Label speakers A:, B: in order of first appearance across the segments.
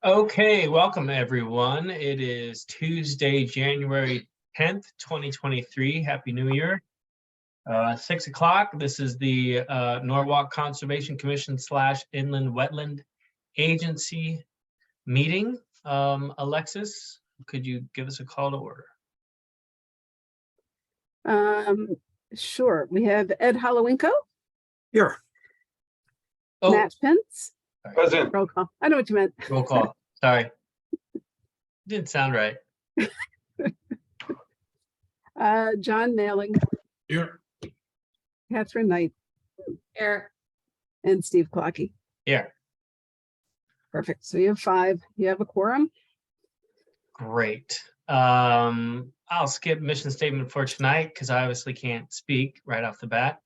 A: Okay, welcome everyone. It is Tuesday, January 10th, 2023. Happy New Year. 6 o'clock. This is the Norwalk Conservation Commission / Inland Wetland Agency meeting. Alexis, could you give us a call to order?
B: Sure. We have Ed Holowinko,
C: Here.
A: Oh,
B: Matt Pence.
C: Present.
B: Roll call. I know what you meant.
A: roll call. Sorry. Didn't sound right.
B: John Mailing,
C: Here.
B: Catherine Knight,
D: Here.
B: and Steve Clocky.
A: Here.
B: Perfect. So you have 5. You have a quorum.
A: Great. I'll skip mission statement for tonight because I obviously can't speak right off the bat.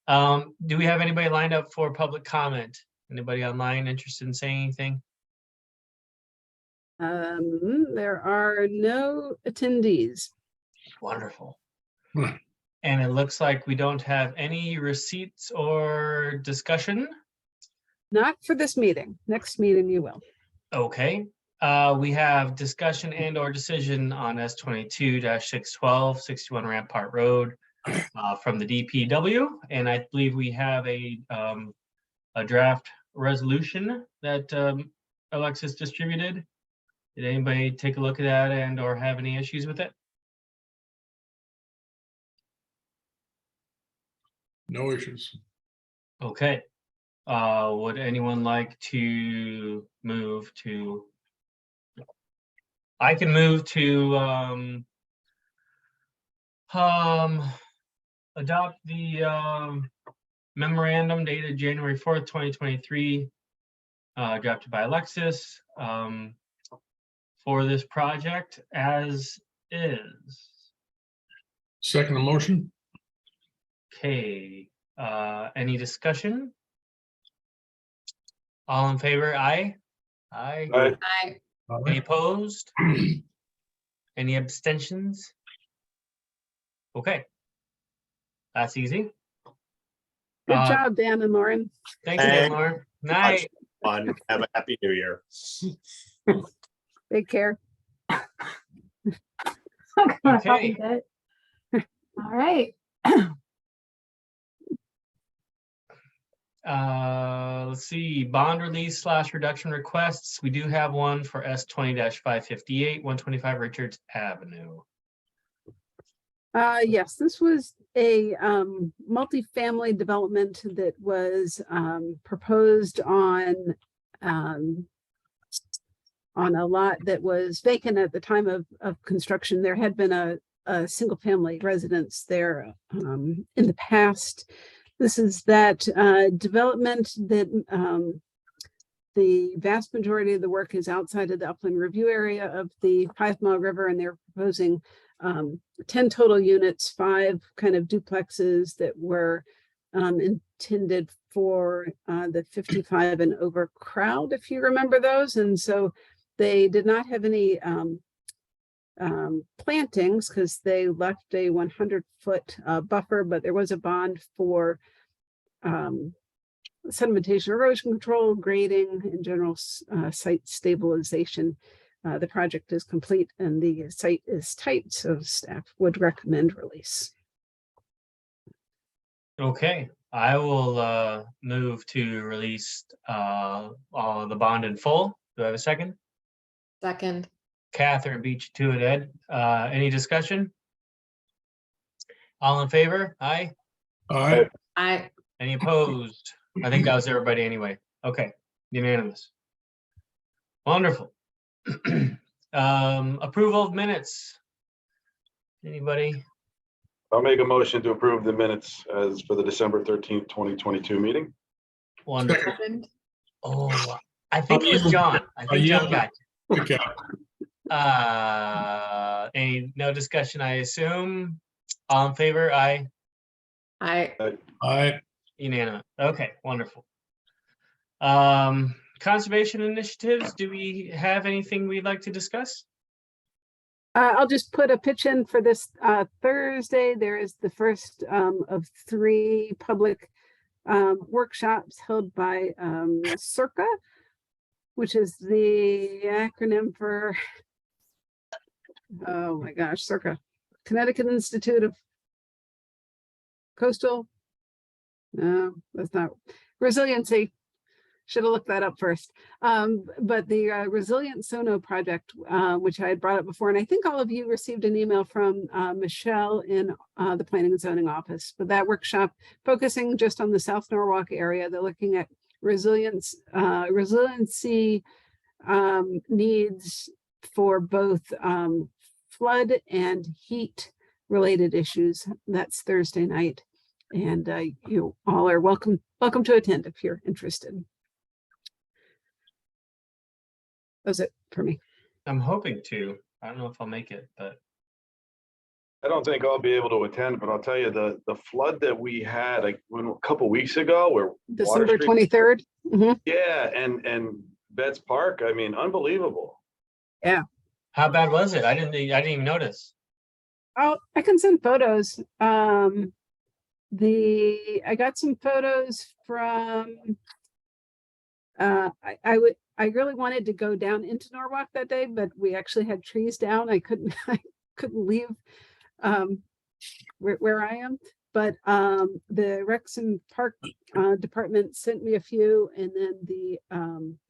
A: Do we have anybody lined up for public comment? Anybody online interested in saying anything?
B: There are no attendees.
A: Wonderful.
C: Hmm.
A: And it looks like we don't have any receipts or discussion.
B: Not for this meeting. Next meeting you will.
A: Okay. We have discussion and or decision on S22-612 61 Rampart Road from the DPW. And I believe we have a draft resolution that Alexis distributed. Did anybody take a look at that and or have any issues with it?
C: No issues.
A: Okay. Would anyone like to move to? I can move to adopt the memorandum dated January 4th, 2023, drafted by Alexis for this project as is.
C: Second motion.
A: Okay. Any discussion? All in favor? Aye. Aye.
C: Aye.
D: Aye.
A: Any opposed? Any abstentions? Okay. That's easy.
B: Good job, Dan and Lauren.
A: Thanks, Dan, Lauren. Night.
E: Fun. Have a happy new year.
B: Take care.
A: Okay.
D: All right.
A: Let's see, bond release / reduction requests. We do have one for S20-558, 125 Richards Avenue.
B: Yes, this was a multifamily development that was proposed on a lot that was vacant at the time of construction. There had been a single family residence there in the past. This is that development that the vast majority of the work is outside of the upland review area of the 5 Mile River, and they're proposing 10 total units, 5 kind of duplexes that were intended for the 55 and over crowd, if you remember those. And so they did not have any plantings because they left a 100-foot buffer, but there was a bond for sedimentation, erosion control, grading, and general site stabilization. The project is complete and the site is tight, so staff would recommend release.
A: Okay, I will move to release all of the bond in full. Do I have a second?
D: Second.
A: Catherine beat you to it, Ed. Any discussion? All in favor? Aye.
C: Aye.
D: Aye.
A: Any opposed? I think that was everybody anyway. Okay, unanimous. Wonderful. Approval of minutes. Anybody?
F: I'll make a motion to approve the minutes as for the December 13th, 2022 meeting.
A: Wonderful.
D: Second.
A: Oh, I think it was John. I think John got
C: Okay.
A: you. No discussion, I assume. All in favor? Aye.
D: Aye.
C: Aye.
A: Unanimous. Okay, wonderful. Conservation initiatives, do we have anything we'd like to discuss?
B: I'll just put a pitch in for this Thursday. There is the first of 3 public workshops held by Circa which is the acronym for, oh my gosh, circa Connecticut Institute of Coastal. No, that's not resiliency. Should have looked that up first. But the Resilient Sono project, which I had brought up before, and I think all of you received an email from Michelle in the Planning and Zoning Office. But that workshop focusing just on the South Norwalk area, they're looking at resiliency needs for both flood and heat related issues. That's Thursday night, and you all are welcome to attend if you're interested. That's it for me.
A: I'm hoping to. I don't know if I'll make it, but
F: I don't think I'll be able to attend, but I'll tell you the flood that we had a couple weeks ago where
B: December
F: Water Street-
B: 23rd.
F: yeah, and Betts Park, I mean, unbelievable.
A: how bad was it? I didn't even notice.
B: Oh, I can send photos. I got some photos from I really wanted to go down into Norwalk that day, but we actually had trees down. I couldn't leave where I am. But the Rexham Park department sent me a few, and then the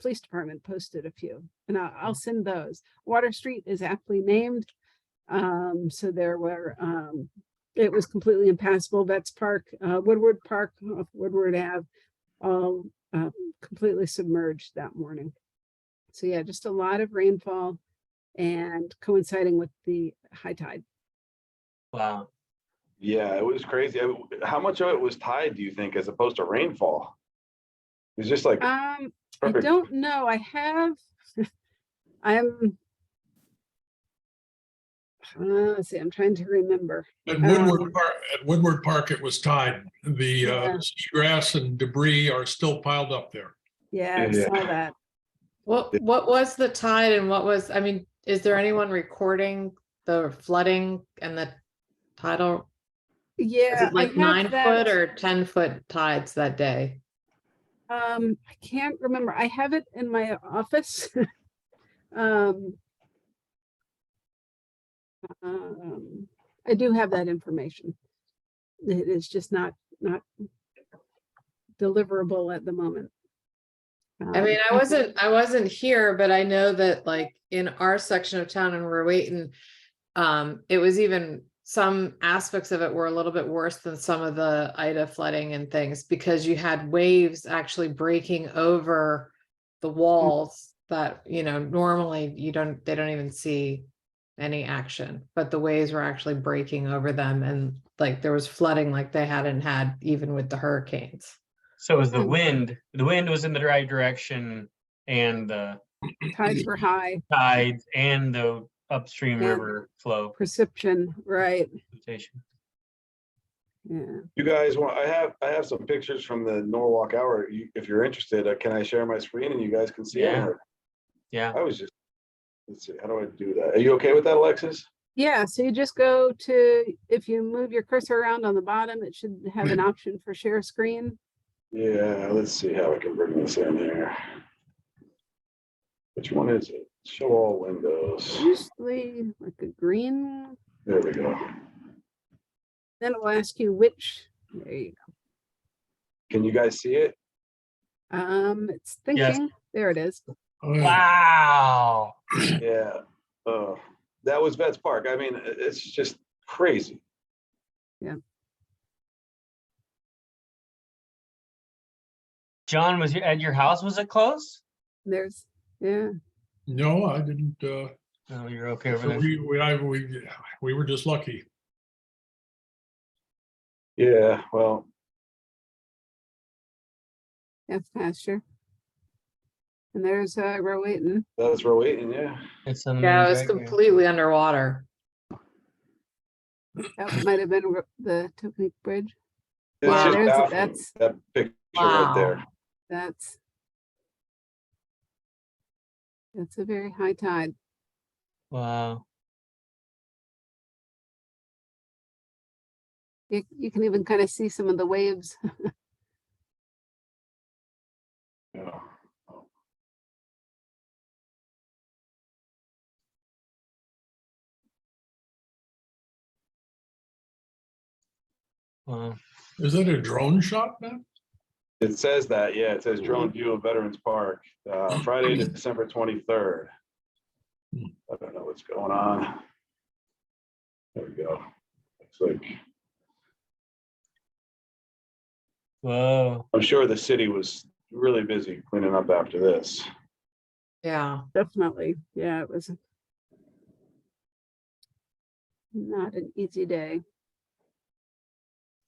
B: police department posted a few, and I'll send those. Water Street is aptly named. So there were it was completely impassable. Betts Park, Woodward Park, off Woodward Ave, all completely submerged that morning. So yeah, just a lot of rainfall and coinciding with the high tide.
A: Wow.
F: Yeah, it was crazy. How much of it was tide, do you think, as opposed to rainfall? It was just like
B: I
F: perfect.
B: don't know. I have let's see, I'm trying to remember.
C: At Woodward Park, it was tide. The
B: Yeah.
C: seagrass and debris are still piled up there.
B: Yeah, I
F: Yeah.
B: saw that.
D: what was the tide and what was, I mean, is there anyone recording the flooding and the tidal? Is
B: Yeah,
D: it like
B: I have
D: 9
B: that.
D: foot or 10-foot tides that day?
B: I can't remember. I have it in my office. I do have that information. It is just not deliverable at the moment.
D: I mean, I wasn't here, but I know that like in our section of town in Rowayton, it was even some aspects of it were a little bit worse than some of the Ida flooding and things because you had waves actually breaking over the walls that, you know, normally they don't even see any action, but the waves were actually breaking over them and like there was flooding like they hadn't had even with the hurricanes.
A: So it was the wind was in the right direction, and the
B: Tides were high,
A: tides and the upstream
B: Yeah.
A: river flow.
B: perception, right?
A: Precipitation.
B: Yeah.
F: You guys want, I have some pictures from the Norwalk Hour. If you're interested, can I share my screen and you guys can see
A: Yeah.
F: it?
A: Yeah.
F: I was just, let's see, how do I do that? Are you okay with that, Alexis?
B: Yeah, so you just go to, if you move your cursor around on the bottom, it should have an option for share screen.
F: Yeah, let's see how I can bring this in there. Which one is it? Show all windows.
B: Usually like a green,
F: There we go.
B: then it will ask you which, there you
F: Can you guys see it?
B: go. It's
A: Yes.
B: thinking, there it is.
C: Oh, yeah.
A: Wow.
F: Yeah. That was Betts Park. I mean, it's just crazy.
A: John, was you at your house? Was it close?
B: There's, yeah,
C: No, I didn't.
A: No, you're okay over there.
C: We were just lucky.
F: Yeah, well,
B: that's pasture. And there's Rowayton.
F: that's Rowayton, yeah.
A: It's on the
D: Yeah,
A: main
D: it was
A: drag, yeah.
D: completely underwater.
B: That might have been the Tokenique Bridge.
F: It's
D: Wow.
F: just
B: There's-
F: baffling,
B: that's-
F: that picture right there.
B: That's a very high tide.
A: Wow.
B: You can even kind of see some of the waves.
F: Yeah.
C: Is it a drone shot, man?
F: It says that, yeah, it says drone view of Veterans Park, Friday, December 23rd. I don't know what's going on. There we go. Looks like,
A: Whoa.
F: I'm sure the city was really busy cleaning up after this.
D: Yeah.
B: Definitely. Yeah, it was not an easy day.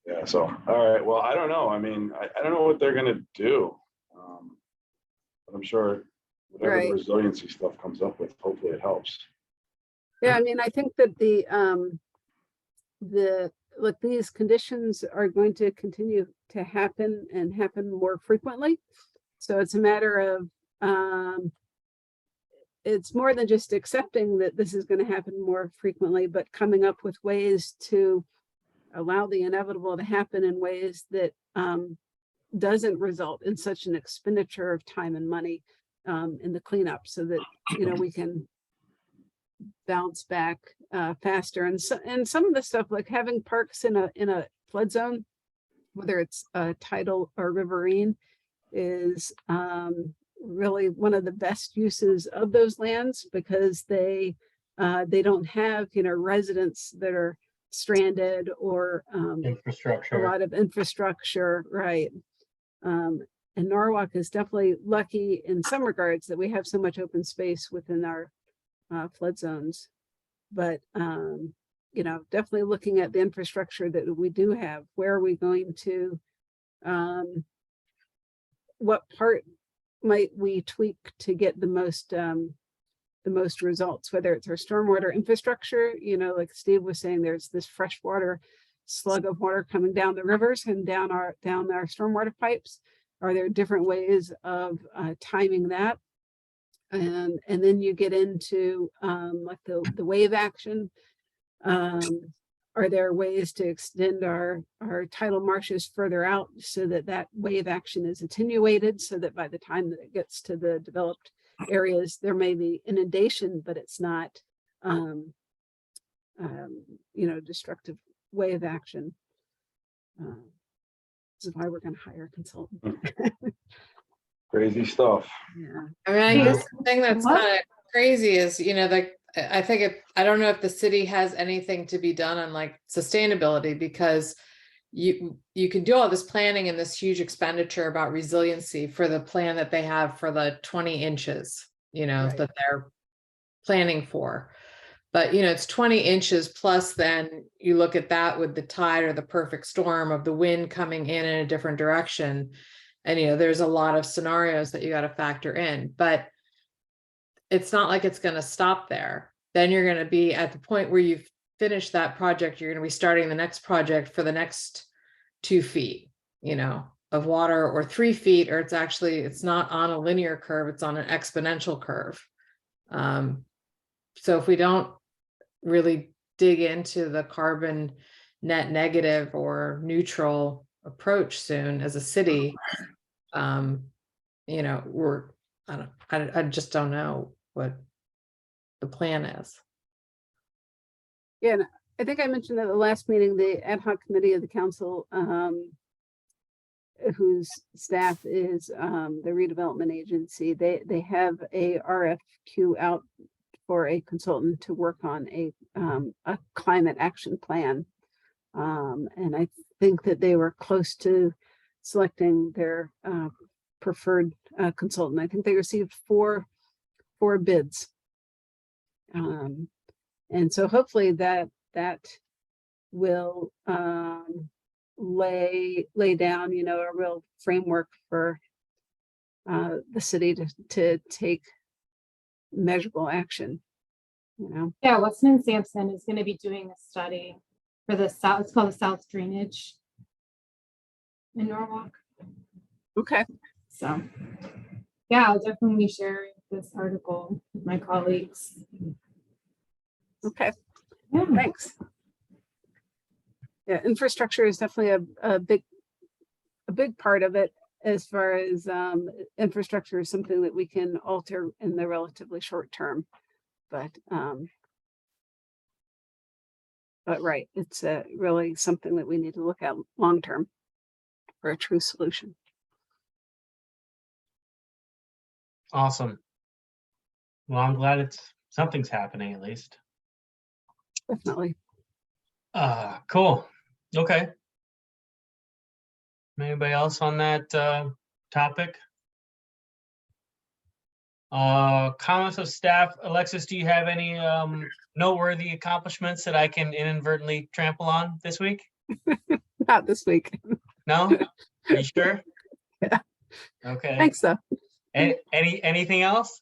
F: Yeah, so, all right, well, I don't know. I mean, I don't know what they're gonna do. But I'm sure whatever the
B: Right.
F: resiliency stuff comes up with, hopefully it helps.
B: Yeah, I mean, I think that look, these conditions are going to continue to happen and happen more frequently. So it's a matter of, it's more than just accepting that this is going to happen more frequently, but coming up with ways to allow the inevitable to happen in ways that doesn't result in such an expenditure of time and money in the cleanup, so that, you know, we can bounce back faster. And some of the stuff, like having parks in a flood zone, whether it's tidal or riverine, is really one of the best uses of those lands, because they don't have, you know, residents that are stranded or a
A: Infrastructure.
B: lot of infrastructure, right? And Norwalk is definitely lucky in some regards that we have so much open space within our flood zones. But, you know, definitely looking at the infrastructure that we do have, where are we going to, what part might we tweak to get the most results, whether it's our stormwater infrastructure, you know, like Steve was saying, there's this freshwater slug of water coming down the rivers and down our stormwater pipes. Are there different ways of timing that? And then you get into like the wave action. Are there ways to extend our tidal marshes further out so that wave action is attenuated, so that by the time that it gets to the developed areas, there may be inundation, but it's not, you know, destructive wave action. This is why we're going to hire a consultant.
F: Crazy stuff.
B: Yeah.
D: I mean, I
G: Yeah.
D: guess the thing that's
G: What?
D: kind of crazy is, you know, like, I think I don't know if the city has anything to be done on like sustainability, because you can do all this planning and this huge expenditure about resiliency for the plan that they have for the 20 inches, you know,
B: Right.
D: that they're planning for. But, you know, it's 20 inches plus, then you look at that with the tide or the perfect storm of the wind coming in a different direction. And, you know, there's a lot of scenarios that you got to factor in, but it's not like it's going to stop there. Then you're going to be at the point where you've finished that project. You're going to be starting the next project for the next 2 feet, you know, of water, or 3 feet, or it's not on a linear curve, it's on an exponential curve. So if we don't really dig into the carbon net negative or neutral approach soon as a city, you know, I just don't know what the plan is.
B: Yeah, and I think I mentioned at the last meeting, the ad hoc committee of the council, whose staff is the redevelopment agency, they have a RFQ out for a consultant to work on a climate action plan. And I think that they were close to selecting their preferred consultant. I think they received four bids. And so hopefully that will lay down, you know, a real framework for the city to take measurable action, you know.
G: Yeah, Weston and Sampson is going to be doing a study for the south. It's called the South Drainage in Norwalk.
B: Okay.
G: So, yeah, I'll definitely be sharing this article with my colleagues.
B: Okay.
G: Yeah.
B: Thanks. Yeah, infrastructure is definitely a big part of it, as far as infrastructure is something that we can alter in the relatively short term. But But right, it's really something that we need to look at long-term for a true solution.
A: Awesome. Well, I'm glad something's happening at least.
B: Definitely.
A: Cool. Okay. Anybody else on that topic? Comments of staff. Alexis, do you have any noteworthy accomplishments that I can inadvertently trample on this week?
B: Not this week.
A: No? Are you sure?
B: Yeah.
A: Okay.
B: Thanks, though.
A: Anything else?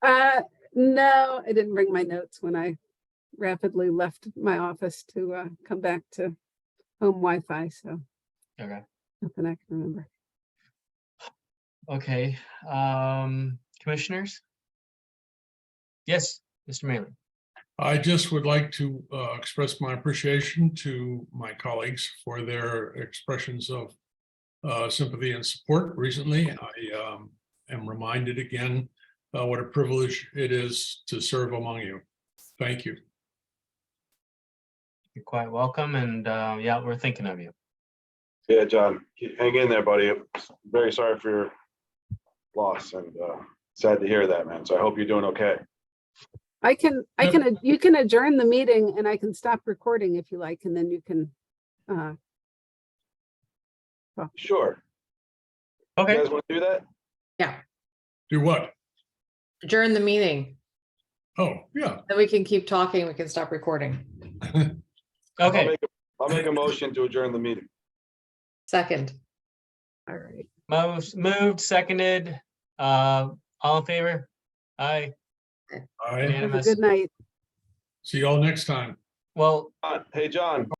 B: No, I didn't bring my notes when I rapidly left my office to come back to home Wi-Fi, so
A: Okay.
B: nothing I can remember.
A: Okay. Commissioners? Yes, Mr. Malin.
C: I just would like to express my appreciation to my colleagues for their expressions of sympathy and support recently. I am reminded again what a privilege it is to serve among you. Thank you.
A: You're quite welcome, and yeah, we're thinking of you.
F: Yeah, John, hang in there, buddy. Very sorry for your loss and sad to hear that, man. So I hope you're doing okay.
B: You can adjourn the meeting and I can stop recording if you like, and then you can,
F: Sure. You
A: Okay.
F: guys want to do that?
D: Yeah,
C: Do what?
D: adjourn the meeting.
C: Oh, yeah.
D: Then we can keep talking. We can stop recording.
A: Okay.
F: I'll make a motion to adjourn the meeting.
D: Second.
B: all right.
A: Moved, seconded. All in favor? Aye.
C: I
B: Have a
A: Unanimous.
B: good night.
C: see y'all next time.
A: Well,
F: Hey, John.